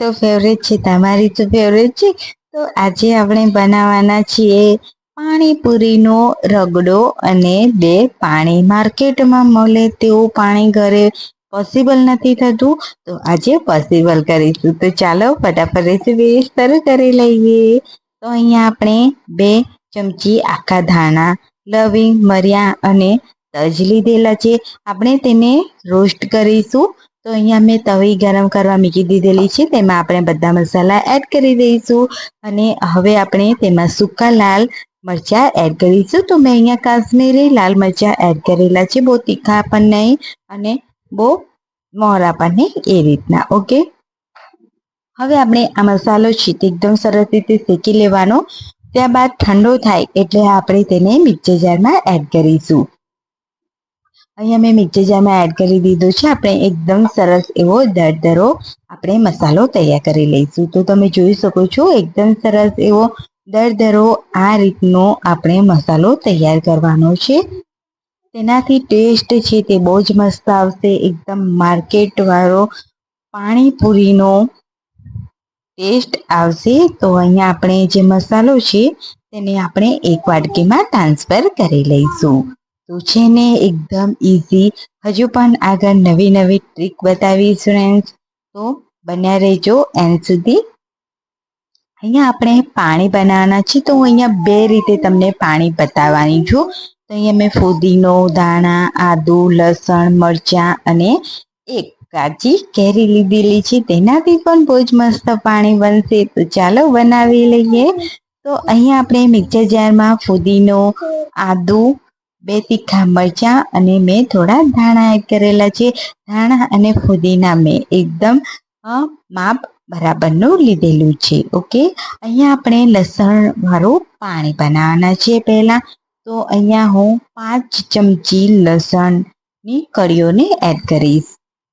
તો ફેવરેટ છે, તમારી તો ફેવરેટ છે. તો આજે આપણે બનાવવાના છીએ પાણીપુરીનો રગડો અને બે પાણી. માર્કેટમાં મળે તેવું પાણી ઘરે પોસિબલ નથી થતું, તો આજે પોસિબલ કરીશું. તો ચાલો ફટાફટ રેસીપી શરૂ કરી લઈએ. તો અહીંયા આપણે 2 ચમચી આખા ધાણા, લવિંગ, મરિયા અને તજ લીધેલા છે. આપણે તેને રોસ્ટ કરીશું. તો અહીંયા મેં તવી ગરમ કરવા મૂકી દીધેલી છે. તેમાં આપણે બધા મસાલા એડ કરી દઈશું અને હવે આપણે તેમાં સૂકા લાલ મરચાં એડ કરીશું. તો મેં અહીંયા કાશ્મીરી લાલ મરચાં એડ કરેલા છે, બહુ તીખા પણ નહીં અને બહુ મોરા પણ નહીં, એ રીતના. ઓકે, હવે આપણે આ મસાલો છે તે એકદમ સરસ રીતે શેકી લેવાનો. ત્યારબાદ ઠંડો થાય એટલે આપણે તેને મિક્સર જારમાં એડ કરીશું. અહીંયા મેં મિક્સર જારમાં એડ કરી દીધો છે. આપણે એકદમ સરસ એવો દરદરો આપણે મસાલો તૈયાર કરી લઈશું. તો તમે જોઈ શકો છો એકદમ સરસ એવો દરદરો આ રીતનો આપણે મસાલો તૈયાર કરવાનો છે. તેનાથી ટેસ્ટ છે તે બહુ જ મસ્ત આવશે. એકદમ માર્કેટ વાળો પાણીપુરીનો ટેસ્ટ આવશે. તો અહીંયા આપણે જે મસાલો છે તેને આપણે એક વાટકીમાં ટ્રાન્સફર કરી લઈશું. તો છે ને એકદમ ઇઝી. હજુ પણ આગળ નવી નવી ટ્રીક બતાવીશ ફ્રેન્ડ્સ, તો બન્યા રહેજો એન્ડ સુધી. અહીંયા આપણે પાણી બનાવવાના છે, તો હું અહીંયા 2 રીતે તમને પાણી બતાવવાની છું. તો અહીંયા મેં ફુદીનો, ધાણા, આદુ, લસણ, મરચાં અને એક કાચી કેરી લીધેલી છે. તેનાથી પણ બહુ જ મસ્ત પાણી બનશે. તો ચાલો બનાવી લઈએ. તો અહીંયા આપણે મિક્સર જારમાં ફુદીનો, આદુ, 2 તીખા મરચાં અને મેં થોડા ધાણા એડ કરેલા છે. ધાણા અને ફુદીના મેં એકદમ માપ બરાબરનું લીધેલું છે. ઓકે, અહીંયા આપણે લસણ વાળું પાણી બનાવવાના છે પહેલા. તો અહીંયા હું 5 ચમચી લસણની કળીઓને એડ કરીશ.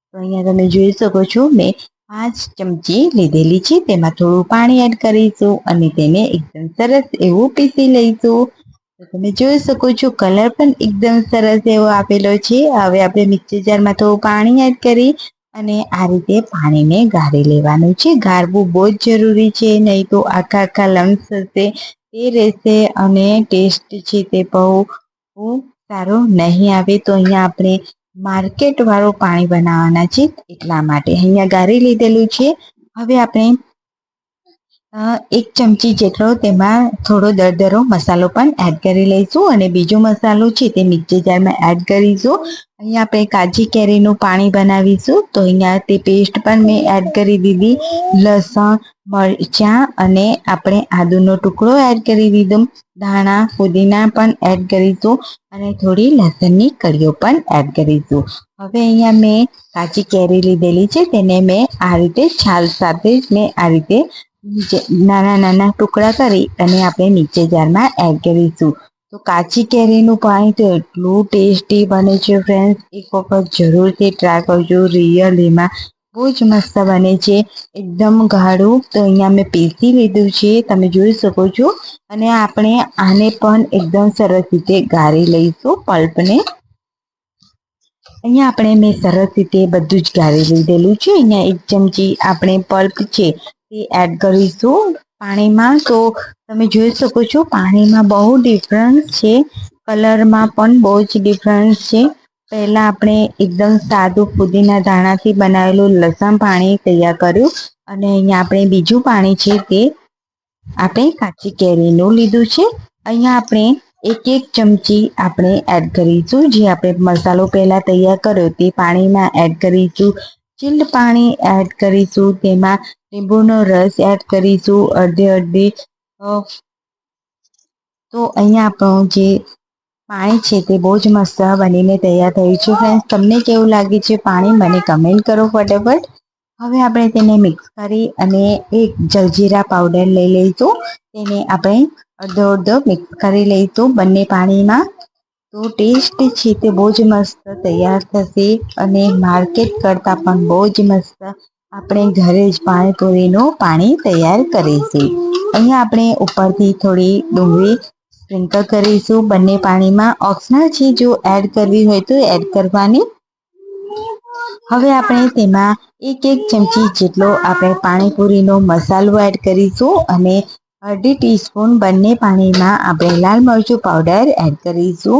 તો અહીંયા તમે જોઈ શકો છો મેં 5 ચમચી લીધેલી છે. તેમાં થોડું પાણી એડ કરીશું અને તેને એકદમ સરસ એવું પીસી લઈશું. તો તમે જોઈ શકો છો કલર પણ એકદમ સરસ એવો આપેલો છે. હવે આપણે મિક્સર જારમાં થોડું પાણી એડ કરી અને આ રીતે પાણીને ગાળી લેવાનું છે. ગાળવું બહુ જ જરૂરી છે, નહીં તો આખા આખા લમ્સ હશે તે રહેશે અને ટેસ્ટ છે તે બહુ સારો નહીં આવે. તો અહીંયા આપણે માર્કેટ વાળું પાણી બનાવવાના છે, એટલા માટે અહીંયા ગાળી લીધેલું છે. હવે આપણે 1 ચમચી જેટલો તેમાં થોડો દરદરો મસાલો પણ એડ કરી લઈશું અને બીજો મસાલો છે તે મિક્સર જારમાં એડ કરીશું. અહીંયા આપણે કાચી કેરીનું પાણી બનાવીશું. તો અહીંયા તે પેસ્ટ પણ મેં એડ કરી દીધી. લસણ, મરચાં અને આપણે આદુનો ટુકડો એડ કરી દીધો. ધાણા, ફુદીના પણ એડ કરીશું અને થોડી લસણની કળીઓ પણ એડ કરીશું. હવે અહીંયા મેં કાચી કેરી લીધેલી છે, તેને મેં આ રીતે છાલ સાથે જ મેં આ રીતે નાના નાના ટુકડા કરી અને આપણે મિક્સર જારમાં એડ કરીશું. તો કાચી કેરીનું પાણી તો એટલું ટેસ્ટી બને છે ફ્રેન્ડ્સ, એક વખત જરૂરથી ટ્રાય કરજો. રિયલીમાં બહુ જ મસ્ત બને છે, એકદમ ગાઢું. તો અહીંયા મેં પીસી લીધું છે, તમે જોઈ શકો છો. અને આપણે આને પણ એકદમ સરસ રીતે ગાળી લઈશું પલ્પને. અહીંયા આપણે મેં સરસ રીતે બધું જ ગાળી લીધેલું છે. અહીંયા 1 ચમચી આપણે પલ્પ છે તે એડ કરીશું પાણીમાં. તો તમે જોઈ શકો છો પાણીમાં બહુ ડિફરન્સ છે, કલરમાં પણ બહુ જ ડિફરન્સ છે. પહેલાં આપણે એકદમ સાદું ફુદીના ધાણાથી બનાવેલું લસણ પાણી તૈયાર કર્યું અને અહીંયા આપણે બીજું પાણી છે તે આપણે કાચી કેરીનું લીધું છે. અહીંયા આપણે 1 ચમચી આપણે એડ કરીશું, જે આપણે મસાલો પહેલાં તૈયાર કર્યો તે પાણીમાં એડ કરીશું. ચીલ્ડ પાણી એડ કરીશું, તેમાં લીંબુનો રસ એડ કરીશું અડધી. તો અહીંયા આપણું જે પાણી છે તે બહુ જ મસ્ત બનીને તૈયાર થયું છે. ફ્રેન્ડ્સ, તમને કેવું લાગે છે પાણી મને કમેન્ટ કરો ફટાફટ. હવે આપણે તેને મિક્સ કરી અને એક જલજીરા પાવડર લઈ લઈશું. તેને આપણે અડધો મિક્સ કરી લઈશું બંને પાણીમાં. તો ટેસ્ટ છે તે બહુ જ મસ્ત તૈયાર થશે અને માર્કેટ કરતાં પણ બહુ જ મસ્ત આપણે ઘરે જ પાણીપુરીનું પાણી તૈયાર કરીશું. અહીંયા આપણે ઉપરથી થોડી ડુંગળી સ્પ્રિંકલ કરીશું બંને પાણીમાં. ઓપ્શનલ છે, જો એડ કરવી હોય તો એડ કરવાની. હવે આપણે તેમાં એક ચમચી જેટલો આપણે પાણીપુરીનો મસાલો એડ કરીશું અને અડધી ટીસ્પૂન બંને પાણીમાં આપણે લાલ મરચું પાવડર એડ કરીશું.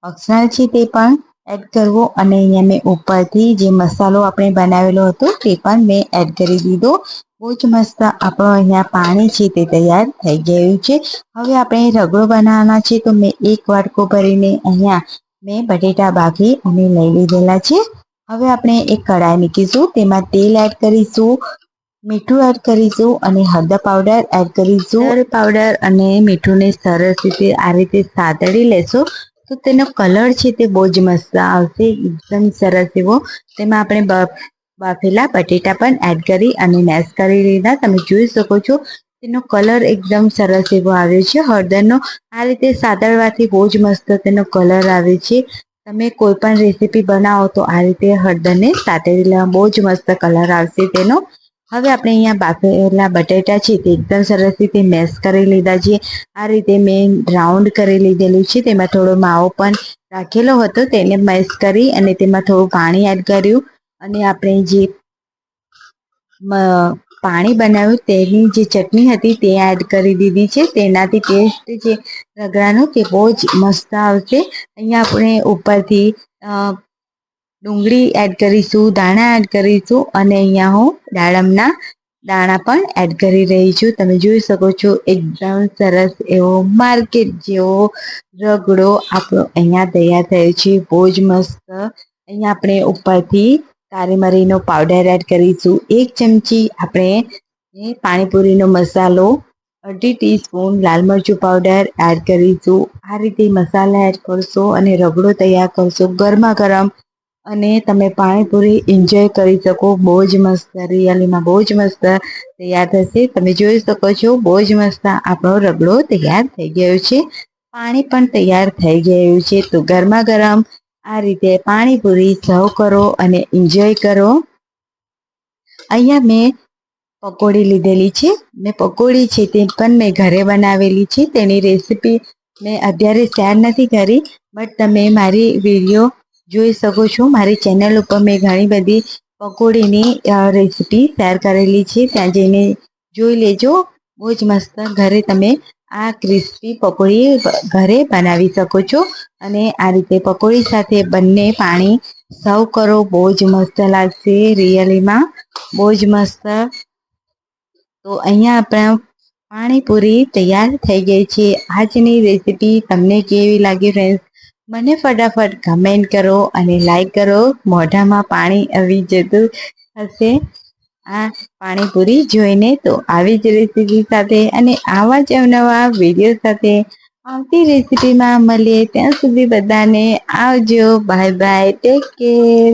ઓપ્શનલ છે તે પણ એડ કરવો. અને અહીંયા મેં ઉપરથી જે મસાલો આપણે બનાવેલો હતો તે પણ મેં એડ કરી દીધો. બહુ જ મસ્ત આપણો અહીંયા પાણી છે તે તૈયાર થઈ ગયું છે. હવે આપણે રગડો બનાવવાના છે તો મેં એક વાટકો ભરીને અહીંયા મેં બટેટા બાફી અને લઈ લીધેલા છે. હવે આપણે એક કઢાઈ મૂકીશું, તેમાં તેલ એડ કરીશું, મીઠું એડ કરીશું અને હળદર પાવડર એડ કરીશું. હળદર પાવડર અને મીઠુંને સરસ રીતે આ રીતે સાતળી લેશો તો તેનો કલર છે તે બહુ જ મસ્ત આવશે, એકદમ સરસ એવો. તેમાં આપણે બાફેલા બટેટા પણ એડ કરી અને મેશ કરી લીધા. તમે જોઈ શકો છો તેનો કલર એકદમ સરસ એવો આવ્યો છે. હળદરનો આ રીતે સાતળવાથી બહુ જ મસ્ત તેનો કલર આવે છે. તમે કોઈ પણ રેસીપી બનાવો તો આ રીતે હળદરને સાતળી લેવા, બહુ જ મસ્ત કલર આવશે તેનો. હવે આપણે અહીંયા બાફેલા બટેટા છે તે એકદમ સરસ રીતે મેશ કરી લીધા છે. આ રીતે મેં રાઉન્ડ કરી લીધેલું છે. તેમાં થોડો માવો પણ રાખેલો હતો, તેને મેશ કરી અને તેમાં થોડું પાણી એડ કર્યું અને આપણે જે પાણી બનાવ્યું તેની જે ચટણી હતી તે એડ કરી દીધી છે. તેનાથી ટેસ્ટ જે રગડાનો તે બહુ જ મસ્ત આવશે. અહીંયા આપણે ઉપરથી ડુંગળી એડ કરીશું, દાણા એડ કરીશું અને અહીંયા હું દાડમના દાણા પણ એડ કરી રહી છું. તમે જોઈ શકો છો એકદમ સરસ એવો માર્કેટ જેવો રગડો આપણો અહીંયા તૈયાર થયો છે, બહુ જ મસ્ત. અહીંયા આપણે ઉપરથી કાળી મરીનો પાવડર એડ કરીશું, એક ચમચી આપણે પાણીપુરીનો મસાલો, અડધી ટીસ્પૂન લાલ મરચું પાવડર એડ કરીશું. આ રીતે મસાલા એડ કરશો અને રગડો તૈયાર કરશો ગરમા ગરમ અને તમે પાણીપુરી એન્જોય કરી શકો. બહુ જ મસ્ત, રિયલીમાં બહુ જ મસ્ત તૈયાર થશે. તમે જોઈ શકો છો બહુ જ મસ્ત આપણો રગડો તૈયાર થઈ ગયો છે. પાણી પણ તૈયાર થઈ ગયું છે. તો ગરમા ગરમ આ રીતે પાણીપુરી સર્વ કરો અને એન્જોય કરો. અહીંયા મેં પકોડી લીધેલી છે. મેં પકોડી છે તે પણ મેં ઘરે બનાવેલી છે. તેની રેસીપી મેં અત્યારે શેર નથી કરી, બટ તમે મારી વિડીયો જોઈ શકો છો. મારી ચેનલ ઉપર મેં ઘણી બધી પકોડીની રેસીપી શેર કરેલી છે, ત્યાં જઈને જોઈ લેજો. બહુ જ મસ્ત ઘરે તમે આ ક્રિસ્પી પકોડી ઘરે બનાવી શકો છો. અને આ રીતે પકોડી સાથે બંને પાણી સર્વ કરો, બહુ જ મસ્ત લાગશે, રિયલીમાં બહુ જ મસ્ત. તો અહીંયા આપણા પાણીપુરી તૈયાર થઈ ગઈ છે. આજની રેસીપી તમને કેવી લાગી ફ્રેન્ડ્સ? મને ફટાફટ કમેન્ટ કરો અને લાઈક કરો. મોઢામાં પાણી આવી જતું હશે આ પાણીપુરી જોઈને. તો આવી જ રેસીપી સાથે અને આવા જ અવનવા વિડીયો સાથે આવતી રેસીપીમાં મળીએ. ત્યાં સુધી બધાને આવજો, બાય બાય, ટેક કેર.